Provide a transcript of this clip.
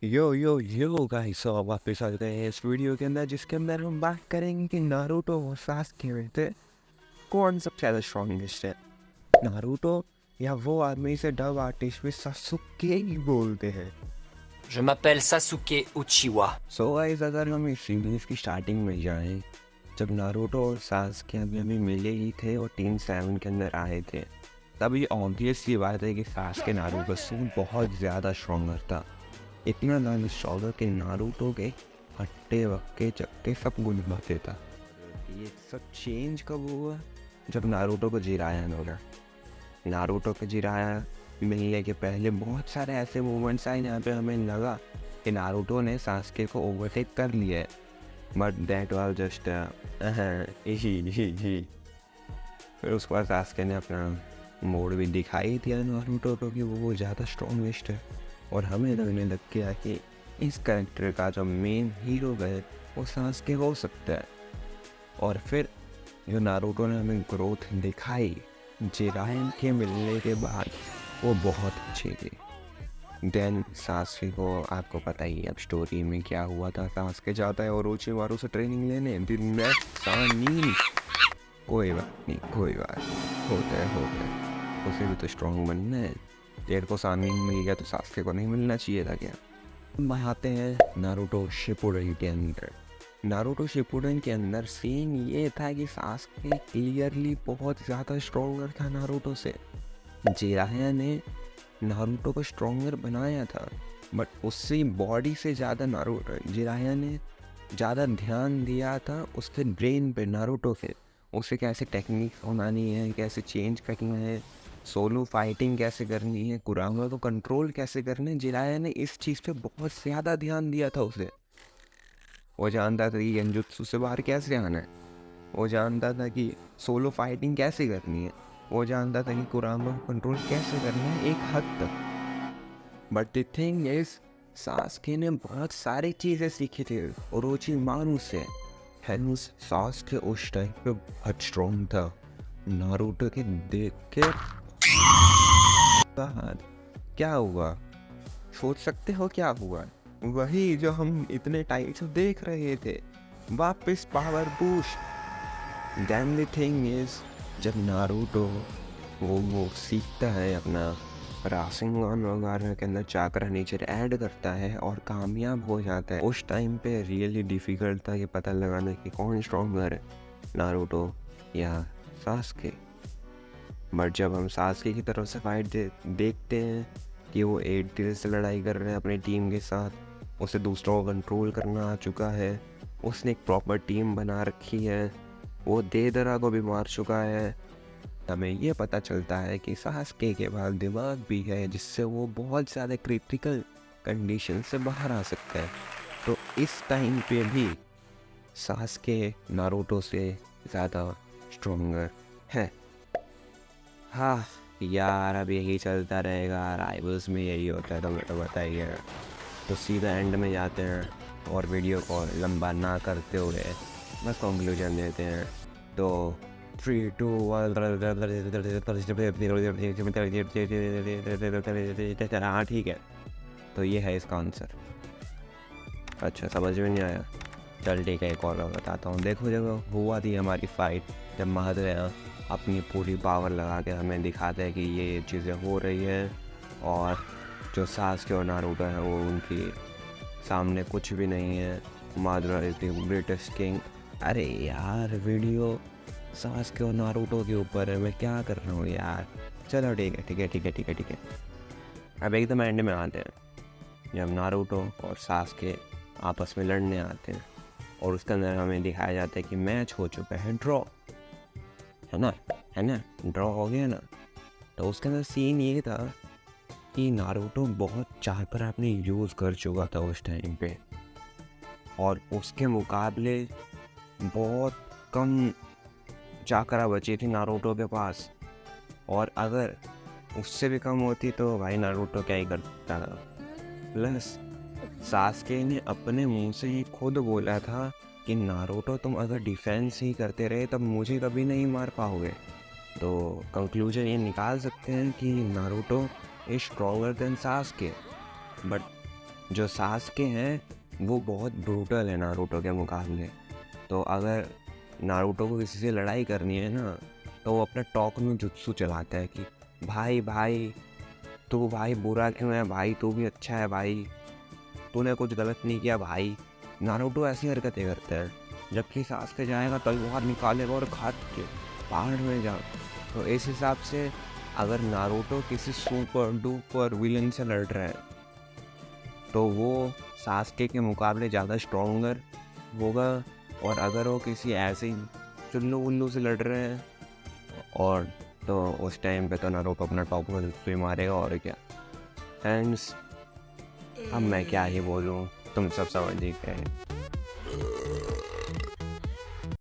Yo guys, तो अब वापस आ गए हैं इस वीडियो के अंदर, जिसके अंदर हम बात करेंगे कि नारुतो और सास्के में से कौन सबसे ज़्यादा स्ट्रॉन्गेस्ट है, नारुतो या वो आदमी से डब आर्टिस्ट में सासुके ही बोलते हैं। Je m'appelle Sasuke Uchiwa. So guys, अगर हम इस सीरीज की स्टार्टिंग में जाएं, जब नारुतो और सास्के अभी मिले ही थे और टीम 7 के अंदर आए थे, तब ये ऑब्वियस सी बात है कि सास्के नारुतो से बहुत ज़्यादा स्ट्रॉन्गर था। इतना ज़्यादा स्ट्रॉन्गर कि नारुतो के हट्टे वक्के चक्के सब कुछ बचे था। ये सब चेंज कब हुआ? जब नारुतो को जिराया मिला। नारुतो को जिराया मिलने के पहले बहुत सारे ऐसे मूवमेंट्स आए जहाँ पे हमें लगा कि नारुतो ने सास्के को ओवरटेक कर लिया है, बट दैट वाज जस्ट ही। फिर उसके बाद सास्के ने अपना मोड भी दिखाई दिया नारुतो को कि वो ज़्यादा स्ट्रॉन्गेस्ट है, और हमें लगने लग गया कि इस कैरेक्टर का जो मेन हीरो है वो सास्के हो सकता है। और फिर जो नारुतो ने हमें ग्रोथ दिखाई जिरायन के मिलने के बाद, वो बहुत अच्छी थी। देन सास्के को आपको पता ही है अब स्टोरी में क्या हुआ था। सास्के जाता है ओरोचिमारू से ट्रेनिंग लेने, दिन में सानी कोई बात नहीं, कोई बात नहीं, होता है, उसे भी तो स्ट्रॉन्ग बनना है। तेरे को सानी मिल गया तो सास्के को नहीं मिलना चाहिए था क्या? अब आते हैं नारुतो शिपुडेन के अंदर। नारुतो शिपुडेन के अंदर सीन ये था कि सास्के क्लियरली बहुत ज़्यादा स्ट्रॉन्गर था नारुतो से। जिराया ने नारुतो को स्ट्रॉन्गर बनाया था, बट उससे बॉडी से ज़्यादा नारुतो जिराया ने ज़्यादा ध्यान दिया था उसके ब्रेन पे, नारुतो के। उसे कैसे टेक्निक बनानी है, कैसे चेंज करना है, सोलो फाइटिंग कैसे करनी है, कुरामा को कंट्रोल कैसे करना है, जिराया ने इस चीज़ पे बहुत ज़्यादा ध्यान दिया था उसे। वो जानता था कि गेंजुत्सु से बाहर कैसे आना है, वो जानता था कि सोलो फाइटिंग कैसे करनी है, वो जानता था कि कुरामा को कंट्रोल कैसे करना है एक हद तक। But the thing is, Sasuke ने बहुत सारी चीज़ें सीखी थी ओरोचिमारू से। हेंस सास्के उस टाइम पे बहुत स्ट्रॉन्ग था। नारुतो के देख के बाद क्या हुआ, सोच सकते हो क्या हुआ? वही जो हम इतने टाइम से देख रहे थे, वापस power boost. Then the thing is, जब नारुतो वो सीखता है अपना रासेंगन वगैरह के अंदर चाक्रा नेचर ऐड करता है और कामयाब हो जाता है, उस टाइम पे रियली डिफ़िकल्ट था कि पता लगाना कि कौन स्ट्रॉन्गर है, नारुतो या सास्के। बट जब हम सास्के की तरफ से फाइट देखते हैं कि वो 8 दिल से लड़ाई कर रहे हैं अपनी टीम के साथ, उसे दूसरों को कंट्रोल करना आ चुका है, उसने एक प्रॉपर टीम बना रखी है, वो देदरा को भी मार चुका है। हमें ये पता चलता है कि सास्के के पास दिमाग भी है, जिससे वो बहुत ज़्यादा क्रिटिकल कंडीशन से बाहर आ सकता है। तो इस टाइम पे भी सास्के नारुतो से ज़्यादा स्ट्रॉन्गर है। हाँ यार, अब यही चलता रहेगा, राइवल्स में यही होता है, तो मेरे को बताइए। तो सीधा एंड में जाते हैं और वीडियो को लंबा ना करते हुए बस कंक्लूजन देते हैं। तो 3 2 1, हाँ ठीक है, तो ये है इसका आंसर। अच्छा, समझ में नहीं आया? चल ठीक है, एक और मैं बताता हूँ। देखो, जब हुआ थी हमारी फाइट, जब महादेव अपनी पूरी पावर लगा के हमें दिखाते हैं कि ये चीज़ें हो रही है, और जो सास्के और नारुतो है वो उनकी सामने कुछ भी नहीं है, मादरा इज द ग्रेटेस्ट किंग। अरे यार, वीडियो सास्के और नारुतो के ऊपर है, मैं क्या कर रहा हूँ यार। चलो ठीक है। अब एकदम एंड में आते हैं, जब नारुतो और सास्के आपस में लड़ने आते हैं, और उसके अंदर हमें दिखाया जाता है कि मैच हो चुका है ड्रॉ, है ना, ड्रॉ हो गया ना। तो उसके अंदर सीन ये था कि नारुतो बहुत चाकरा अपने यूज़ कर चुका था उस टाइम पे, और उसके मुकाबले बहुत कम चाकरा बची थी नारुतो के पास, और अगर उससे भी कम होती तो भाई नारुतो क्या ही करता था। प्लस सास्के ने अपने मुंह से ही खुद बोला था कि नारुतो, तुम अगर डिफेंस ही करते रहे तब मुझे कभी नहीं मार पाओगे। तो कंक्लूजन ये निकाल सकते हैं कि Naruto is stronger than Sasuke. But जो सास्के हैं वो बहुत ब्रूटल है नारुतो के मुकाबले। तो अगर नारुतो को किसी से लड़ाई करनी है ना, तो वो अपना टॉक नो जुत्सु चलाता है कि भाई भाई तू भाई बुरा क्यों है भाई, तू भी अच्छा है भाई, तूने कुछ गलत नहीं किया भाई। नारुतो ऐसी हरकतें करता है, जबकि सास्के जाएगा तलवार निकालेगा और खाद के पहाड़ में जा। तो इस हिसाब से अगर नारुतो किसी सुपर डुपर विलन से लड़ रहा है तो वो सास्के के मुकाबले ज़्यादा स्ट्रॉन्गर होगा। और अगर वो किसी ऐसे ही चुल्लू उल्लू से लड़ रहे हैं और तो उस टाइम पे तो नारुतो अपना टॉप में ही मारेगा और क्या। एंड अब मैं क्या ही बोलूँ, तुम सब समझ ही गए।